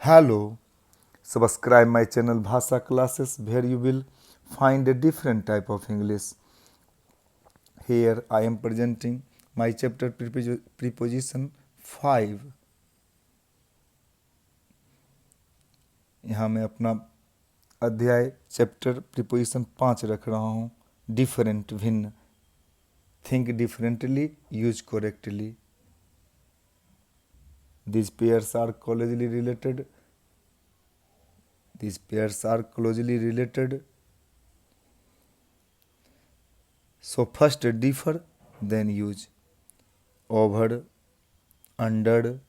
Hello, subscribe my channel Bhasha Classes where you will find a different type of English. Here I am presenting my chapter preposition 5. यहाँ मैं अपना अध्याय chapter preposition 5 रख रहा हूँ. Different, भिन्न. Think differently, use correctly. These pairs are closely related. These pairs are closely related. So first differ, then use. Over, under.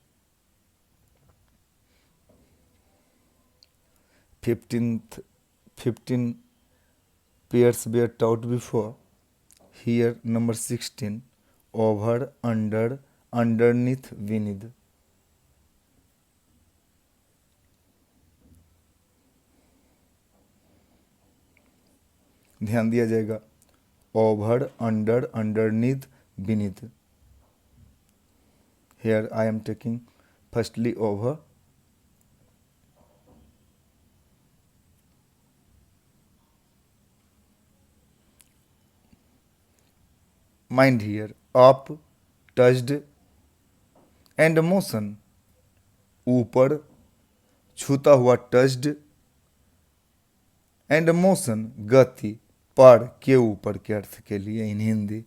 15 pairs were taught before. Here number 16. Over, under, underneath, beneath. ध्यान दिया जाएगा. Over, under, underneath, beneath. Here I am taking firstly over. Mind here, up, touched, and motion. ऊपर, छूता हुआ, touched, and motion, गति, पर के ऊपर के अर्थ के लिए इन हिंदी.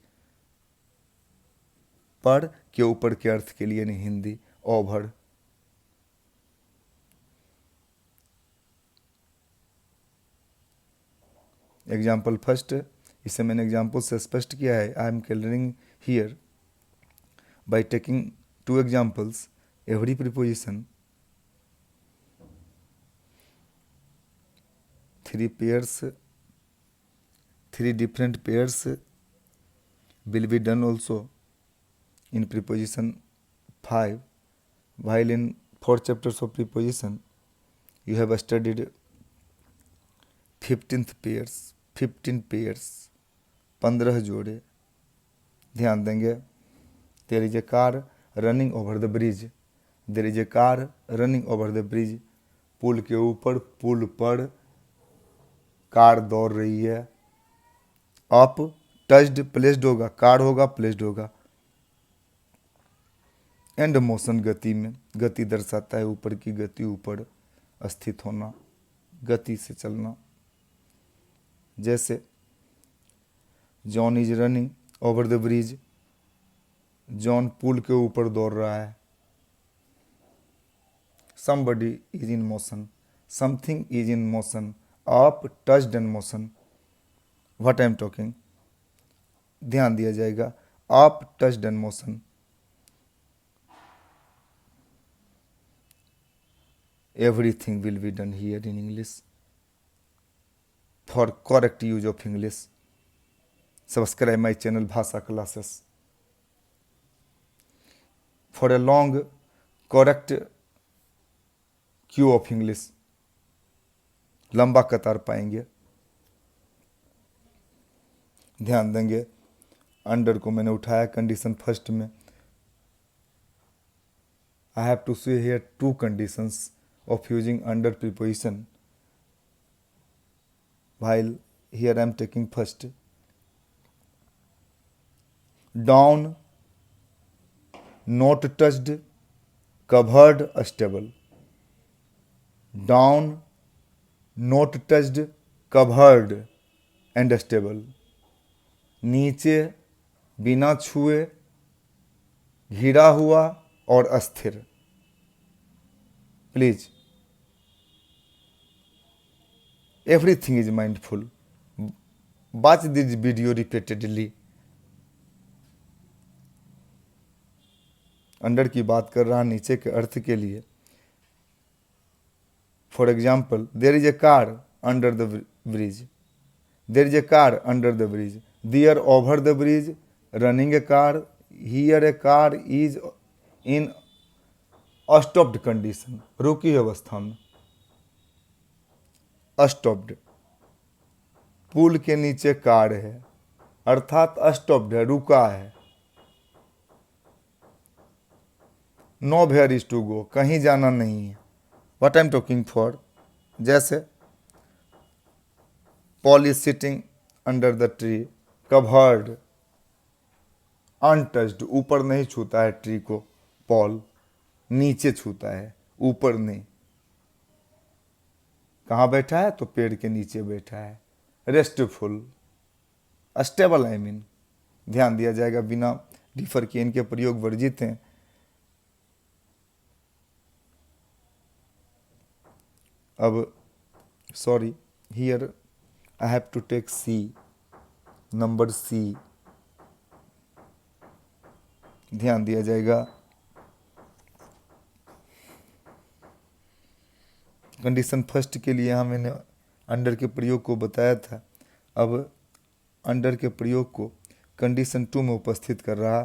पर के ऊपर के अर्थ के लिए इन हिंदी. ओवर. Example first. इसे मैंने एग्जाम्पल से स्पष्ट किया है. I am clearing here by taking 2 examples. Every preposition 3 pairs, 3 different pairs will be done also in preposition 5, while in 4 chapters of preposition you have studied 15 pairs, 15 जोड़े. ध्यान देंगे. There is a car running over the bridge. There is a car running over the bridge. पुल के ऊपर, पुल पर car दौड़ रही है. Up, touched, placed होगा. कार होगा, प्लेस्ड होगा. एंड मोशन, गति में. गति दर्शाता है ऊपर की गति, ऊपर स्थित होना, गति से चलना. जैसे John is running over the bridge. John पुल के ऊपर दौड़ रहा है. Somebody is in motion. Something is in motion. Up, touched and motion. What I am talking. ध्यान दिया जाएगा. Up, touched and motion. Everything will be done here in English. For correct use of English, subscribe my channel Bhasha Classes. For a long, correct queue of English, लंबा कतार पाएंगे. ध्यान देंगे. Under को मैंने उठाया कंडीशन फर्स्ट में. I have to say here 2 conditions of using under preposition, while here I am taking first. Down, not touched, covered, stable. Down, not touched, covered and stable. नीचे, बिना छुए, घिरा हुआ और अस्थिर. Please, everything is mindful. Watch this video repeatedly. Under की बात कर रहा, नीचे के अर्थ के लिए. For example, there is a car under the bridge. There is a car under the bridge. There over the bridge, running a car. Here a car is in stopped condition. रुकी अवस्था में. अस्टॉप्ड, पुल के नीचे कार है, अर्थात अस्टॉप्ड है, रुका है. Nowhere is to go, कहीं जाना नहीं है. What I am talking for, जैसे Paul is sitting under the tree, covered, untouched, ऊपर नहीं छूता है ट्री को, पॉल नीचे छूता है, ऊपर नहीं। कहाँ बैठा है? तो पेड़ के नीचे बैठा है। रेस्टफुल, स्टेबल आई मीन, ध्यान दिया जाएगा, बिना डिफर के इनके प्रयोग वर्जित हैं। अब sorry, here I have to take C, number C, ध्यान दिया जाएगा। कंडीशन फर्स्ट के लिए यहाँ मैंने अंडर के प्रयोग को बताया था, अब अंडर के प्रयोग को कंडीशन 2 में उपस्थित कर रहा।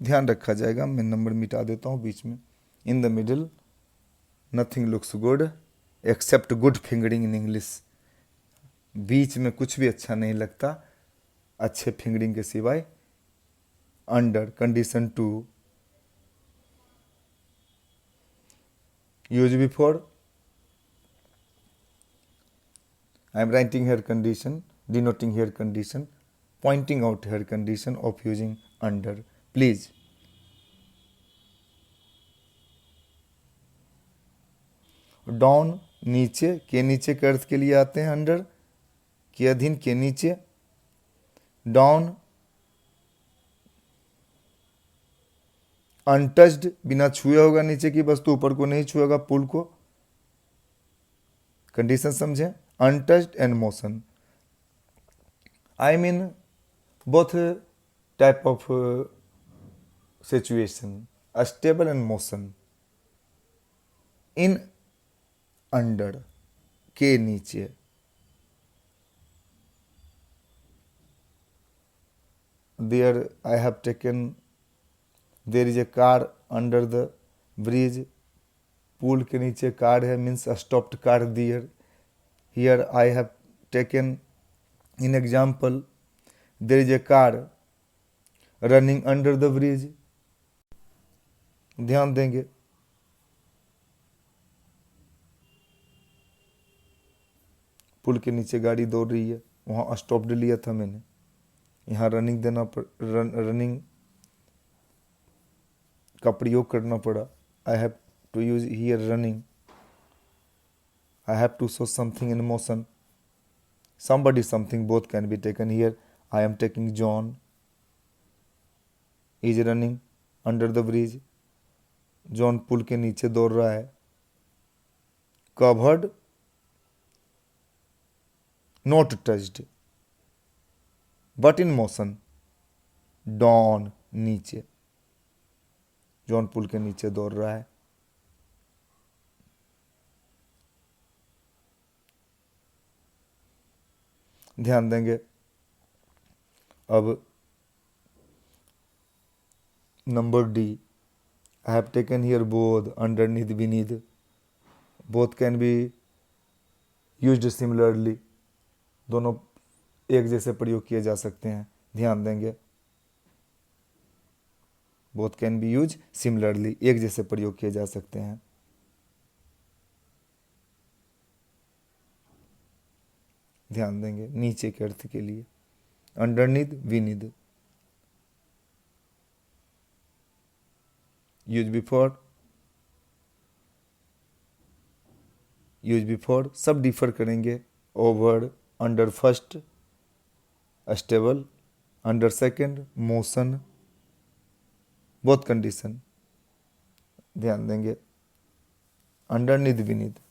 ध्यान रखा जाएगा, मैं नंबर मिटा देता हूँ बीच में। In the middle nothing looks good except good fingering in English, बीच में कुछ भी अच्छा नहीं लगता अच्छे फिंगरिंग के सिवाय। Under condition 2, use before, I am writing here condition, denoting here condition, pointing out here condition of using under. Please. Down नीचे, के नीचे के अर्थ के लिए आते हैं अंडर, के अधीन, के नीचे। डाउन अनटच्ड, बिना छुए होगा नीचे की वस्तु, ऊपर को नहीं छुएगा, पुल को। कंडीशन समझें, untouched and motion, I mean both type of situation, stable and motion, in under, के नीचे। There I have taken, there is a car under the bridge, पुल के नीचे कार है, means a stopped car there. Here I have taken in example, there is a car running under the bridge. ध्यान देंगे, पुल के नीचे गाड़ी दौड़ रही है, वहाँ स्टॉप्ड लिया था मैंने, यहाँ रनिंग देना रनिंग का प्रयोग करना पड़ा। I have to use here running, I have to show something in motion, somebody something both can be taken here. I am taking John is running under the bridge, John पुल के नीचे दौड़ रहा है। covered not touched but in motion, down नीचे, John पुल के नीचे दौड़ रहा है। ध्यान देंगे, अब number D, I have taken here both, underneath, beneath, both can be used similarly, दोनों एक जैसे प्रयोग किए जा सकते हैं। ध्यान देंगे, both can B use similarly, एक जैसे प्रयोग किए जा सकते हैं। ध्यान देंगे नीचे के अर्थ के लिए, अंडरनीथ, बीनीथ, यूज बिफोर, सब डिफर करेंगे। Over, under first, stable, under second, motion, both condition. ध्यान देंगे, underneath, beneath,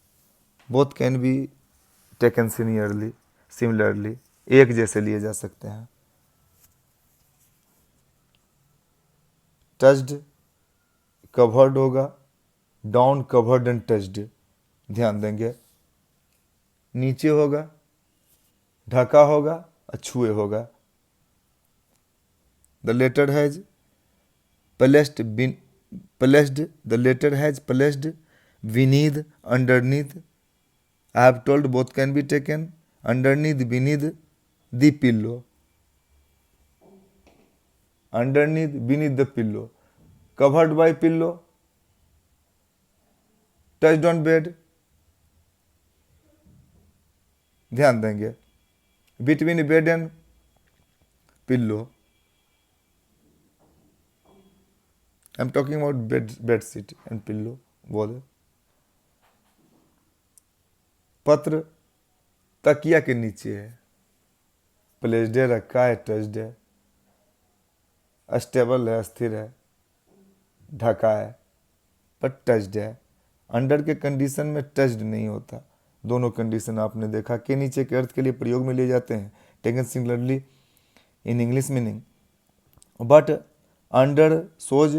both can be taken similarly, एक जैसे लिए जा सकते हैं। टच्ड, कवर्ड होगा, डाउन, कवर्ड एंड टच्ड। ध्यान देंगे, नीचे होगा, ढका होगा, छुए होगा। The letter has placed, the letter has placed beneath, underneath. I have told both can be taken, underneath, beneath the pillow. underneath, beneath the pillow, covered by pillow, touched on bed, ध्यान देंगे, between bed and pillow, I'm talking about bed sheet and pillow both. पत्र तकिया के नीचे है, placed है, रखा है, टच्ड है, स्टेबल है, स्थिर है, ढका है, पर टच्ड है। अंडर के कंडीशन में टच्ड नहीं होता। दोनों कंडीशन आपने देखा के नीचे के अर्थ के लिए प्रयोग में लिए जाते हैं, taken singularly in English meaning, but under those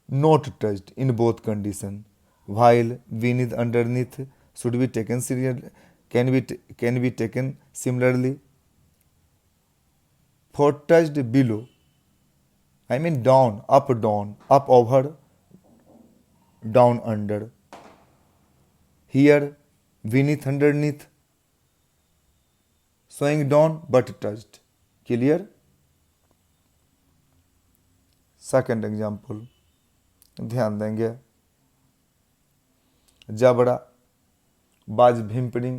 not touched in both condition, while beneath, underneath should be taken serially, can be taken similarly. For touched below, I mean down, up over, down under. Here beneath, underneath, showing down but touched. Clear? Second example, ध्यान देंगे, जबड़ा was whimpering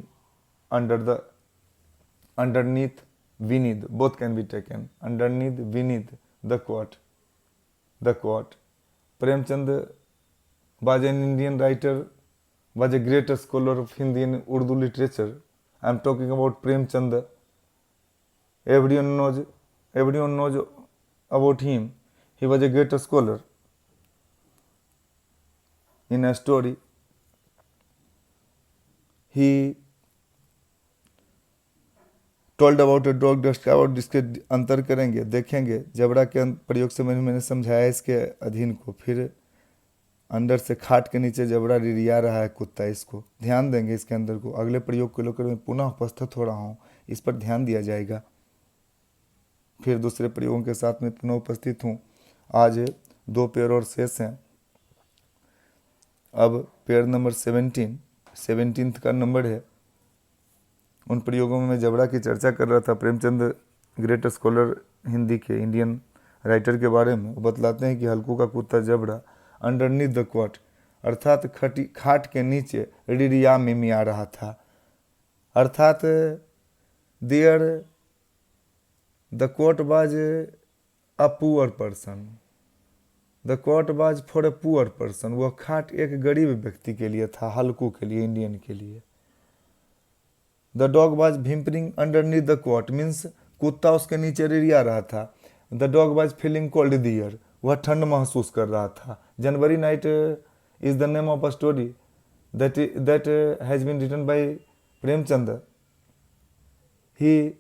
underneath, beneath, both can be taken, underneath, beneath the quote. Premchand was an Indian writer, was a great scholar of Hindi and Urdu literature. I am talking about Premchand. Everyone knows about him. He was a great scholar. In a story, he told about a dog dust about, जिसके अंतर करेंगे, देखेंगे। जबड़ा के प्रयोग से मैंने समझाया इसके अधीन को। फिर अंदर से खाट के नीचे जबड़ा रिरिया रहा है कुत्ता, इसको ध्यान देंगे। इसके अंदर को अगले प्रयोग को लेकर मैं पुनः उपस्थित हो रहा हूँ, इस पर ध्यान दिया जाएगा। फिर दूसरे प्रयोगों के साथ में पुनः उपस्थित हूँ। आज 2 पेयर और शेष हैं। अब पेयर नंबर 17 का नंबर है। उन प्रयोगों में मैं जबड़ा की चर्चा कर रहा था। प्रेमचंद ग्रेट स्कॉलर हिंदी के, इंडियन राइटर के बारे में। वो बतलाते हैं कि हल्कू का कुत्ता जबड़ा अंडरनीथ द क्वाट, अर्थात खाट के नीचे रिरिया में मिया रहा था। अर्थात there the cot was a poor person, the cot was for a poor person. वह खाट एक गरीब व्यक्ति के लिए था, हल्कू के लिए, इंडियन के लिए। The dog was whimpering underneath the quilt means कुत्ता उसके नीचे रिरिया रहा था। The dog was feeling cold there, वह ठंड महसूस कर रहा था। January night is the name of a story that has been written by Premchand. He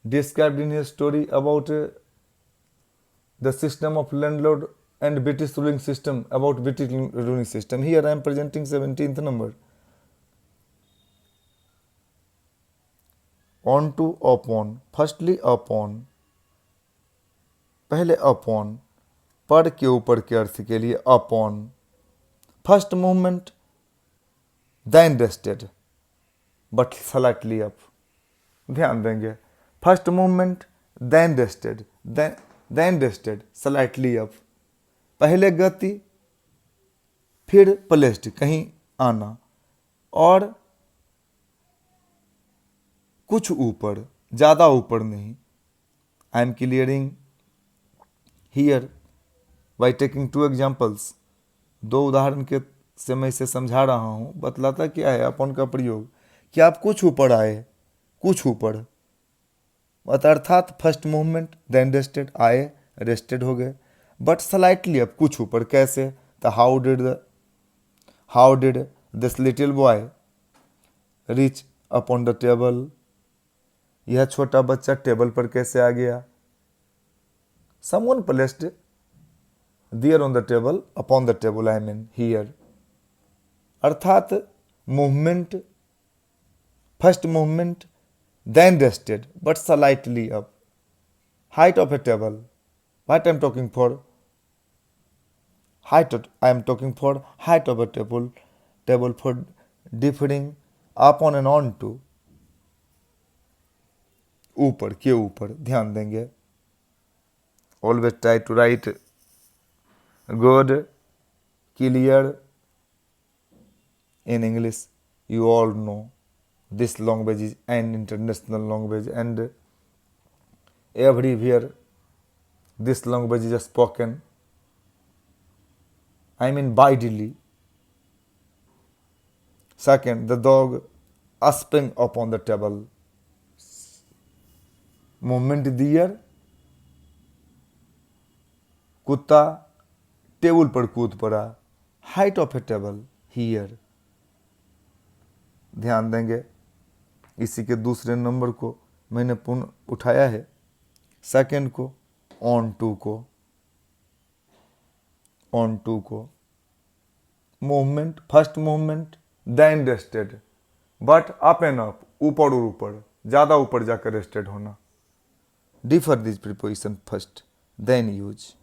described in his story about the system of landlord and British ruling system, about British ruling system. Here I am presenting 17th number. On to, upon, firstly upon, पहले upon, पर के ऊपर के अर्थ के लिए upon, first movement, then rested but slightly up, ध्यान देंगे। First movement then rested slightly up, पहले गति फिर प्लेस्ड कहीं आना और कुछ ऊपर, ज़्यादा ऊपर नहीं। I am clearing here by taking 2 examples. 2 उदाहरण के से मैं इसे समझा रहा हूँ। बतलाता क्या है अपन का प्रयोग कि आप कुछ ऊपर आए, कुछ ऊपर, अर्थात फर्स्ट मूवमेंट देन रेस्टेड, आए रेस्टेड हो गए, बट स्लाइटली अब कुछ ऊपर। कैसे? तो how did this little boy reach upon the table, यह छोटा बच्चा टेबल पर कैसे आ गया। Someone placed there on the table, upon the table, I mean here. अर्थात movement, first movement then rested but slightly up, height of a table, what I am talking for, height of a table for differing upon and on to, ऊपर के ऊपर, ध्यान देंगे। always try to write good, clear in English. You all know this language is an international language, and everywhere this language is spoken. I mean widely. Second, the dog sprang upon the table. Movement दियर, कुत्ता table पर कूद पड़ा. Height of A table here. ध्यान देंगे इसी के दूसरे number को मैंने पुनः उठाया है. सेकंड को ऑन टू को movement. First movement then rested, but up and up, ऊपर और ऊपर, ज़्यादा ऊपर जाकर रेस्टेड होना. Differ this preposition first then use.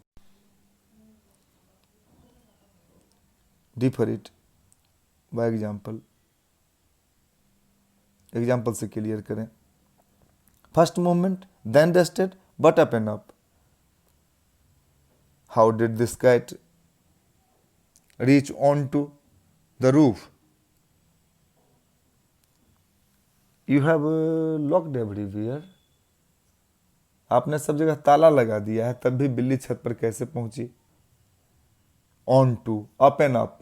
Differ it by example. Example से क्लियर करें. First movement then rested but up and up. How did this cat reach on to the roof? You have locked everywhere. आपने सब जगह ताला लगा दिया है, तब भी बिल्ली छत पर कैसे पहुंची? On to, up and up.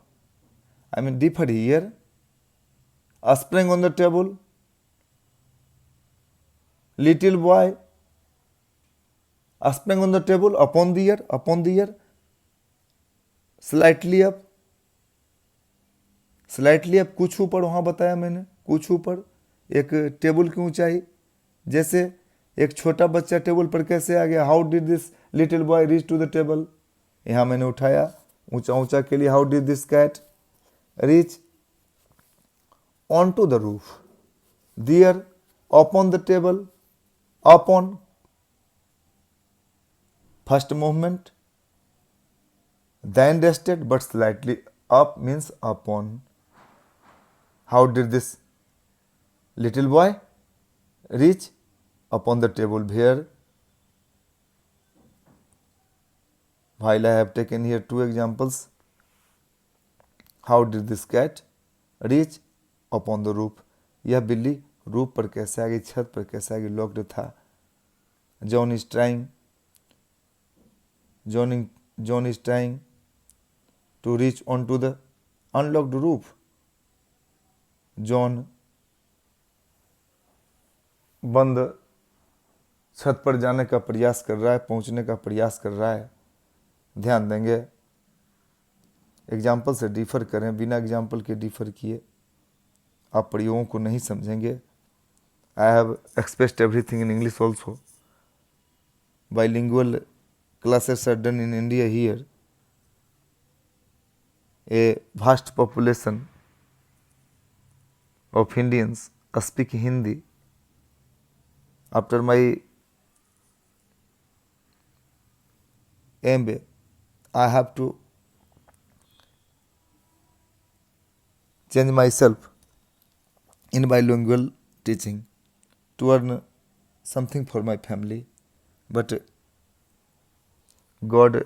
I mean differ here. Spring on the table. Little boy spring on the table. Upon the ear. Slightly up. कुछ ऊपर, वहां बताया मैंने, कुछ ऊपर. एक टेबल की ऊंचाई, जैसे एक छोटा बच्चा टेबल पर कैसे आ गया? How did this little boy reach to the table? यहां मैंने उठाया ऊंचा के लिए. How did this cat reach on to the roof? There, upon the table. Upon, first movement, then rested but slightly up means upon. How did this little boy reach upon the table? Here, while I have taken here two examples. How did this cat reach upon the roof? यह बिल्ली roof पर कैसे आ गई, छत पर कैसे आ गई? Locked था. John is trying to reach onto the unlocked roof. John बंद छत पर जाने का प्रयास कर रहा है, पहुंचने का प्रयास कर रहा है. ध्यान देंगे एग्जाम्पल से डिफर करें. बिना एग्जाम्पल के डिफर किए आप प्रयोगों को नहीं समझेंगे. I have expressed everything in English also. Bilingual classes are done in India here. A vast population of Indians speak Hindi. After my MBA, I have to change myself in bilingual teaching to earn something for my family. But God,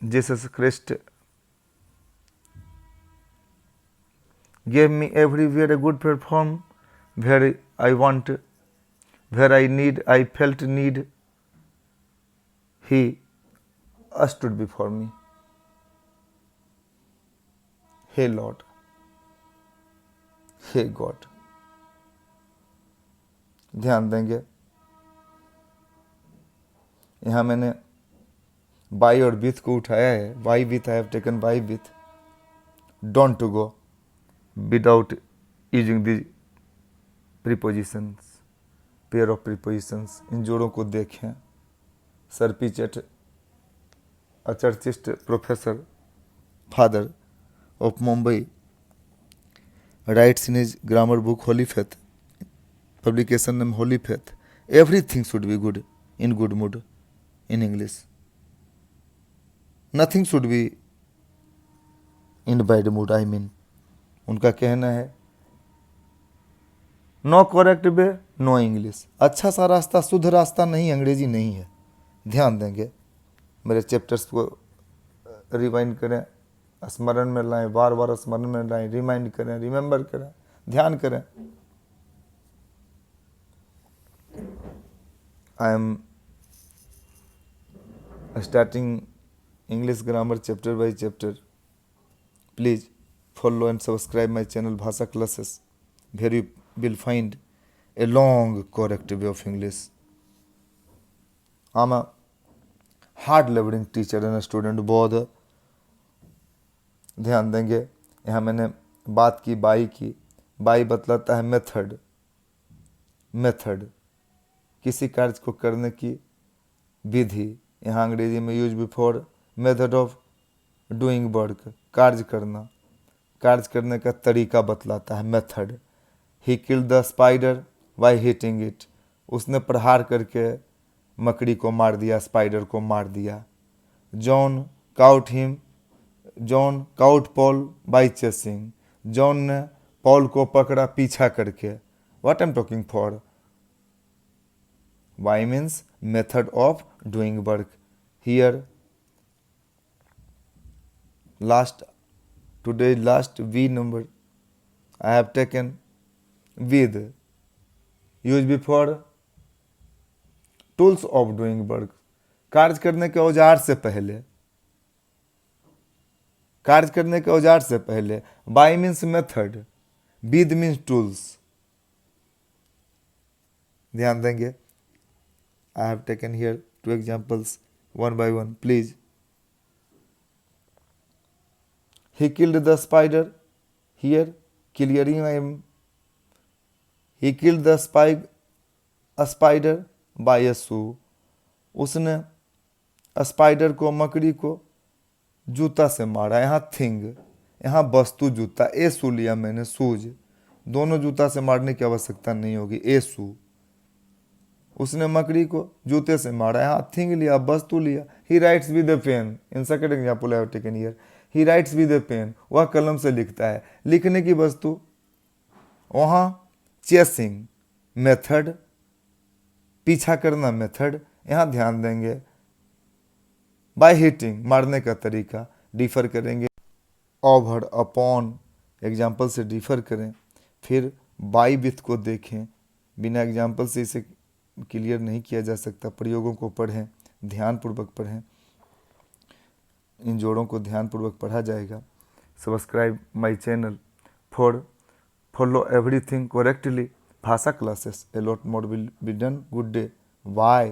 Jesus Christ, gave me everywhere a good platform where I want, where I felt need. He stood before me. Hey Lord, hey God. ध्यान देंगे यहाँ मैंने by और with को उठाया है. By with, I have taken by with. Don't to go without using the prepositions, pair of prepositions. इन जोड़ों को देखें. सर पी चट, a churchist professor, father of Mumbai, writes in his grammar book Holy Faith, publication name Holy Faith, everything should be good, in good mood, in English. Nothing should be in bad mood, I mean. उनका कहना है no correct way no English. अच्छा सा रास्ता, शुद्ध रास्ता नहीं, अंग्रेजी नहीं है. ध्यान देंगे, मेरे चैप्टर्स को रिवाइंड करें, स्मरण में लाएं, बार बार स्मरण में लाएं, रिमाइंड करें, रिमेंबर करें, ध्यान करें। I am starting English grammar chapter by chapter. Please follow and subscribe my channel Bhasha Classes, where you will find a long correct way of English. I'm a hard laboring teacher and student both. ध्यान देंगे, यहाँ मैंने बात की by की. By बतलाता है method. Method किसी कार्य को करने की विधि. यहाँ अंग्रेजी में use before method of doing work, कार्य करना, कार्य करने का तरीका बतलाता है method. He killed the spider by hitting it, उसने प्रहार करके मकड़ी को मार दिया, स्पाइडर को मार दिया. John caught Paul by chasing, John ने पॉल को पकड़ा पीछा करके. What I am talking for? Why means method of doing work. Here today's last V number I have taken with use before tools of doing work. कार्य करने के औजार से पहले, कार्य करने के औजार से पहले. by means method, with means tools. ध्यान देंगे, I have taken here 2 examples one by one. Please. He killed the spider. Here, clearing I am. He killed the spider by a shoe. उसने स्पाइडर को, मकड़ी को जूता से मारा. यहाँ थिंग, यहाँ वस्तु जूता. ए शू लिया मैंने, शूज. दोनों जूता से मारने की आवश्यकता नहीं होगी. ए शू. उसने मकड़ी को जूते से मारा. यहाँ थिंग लिया, वस्तु लिया. He writes with a pen. In second example I have taken here. He writes with a pen, वह कलम से लिखता है. लिखने की वस्तु. वहाँ चेसिंग मेथड, पीछा करना मेथड. यहाँ ध्यान देंगे बाय हिटिंग, मारने का तरीका. डिफर करेंगे ओवर अपॉन, एग्जाम्पल से डिफर करें. फिर बाई विथ को देखें. बिना एग्जाम्पल से इसे क्लियर नहीं किया जा सकता. प्रयोगों को पढ़ें, ध्यानपूर्वक पढ़ें. इन जोड़ों को ध्यानपूर्वक पढ़ा जाएगा. Subscribe my channel for follow everything correctly. Bhasha classes. A lot more will be done. Good day. Bye.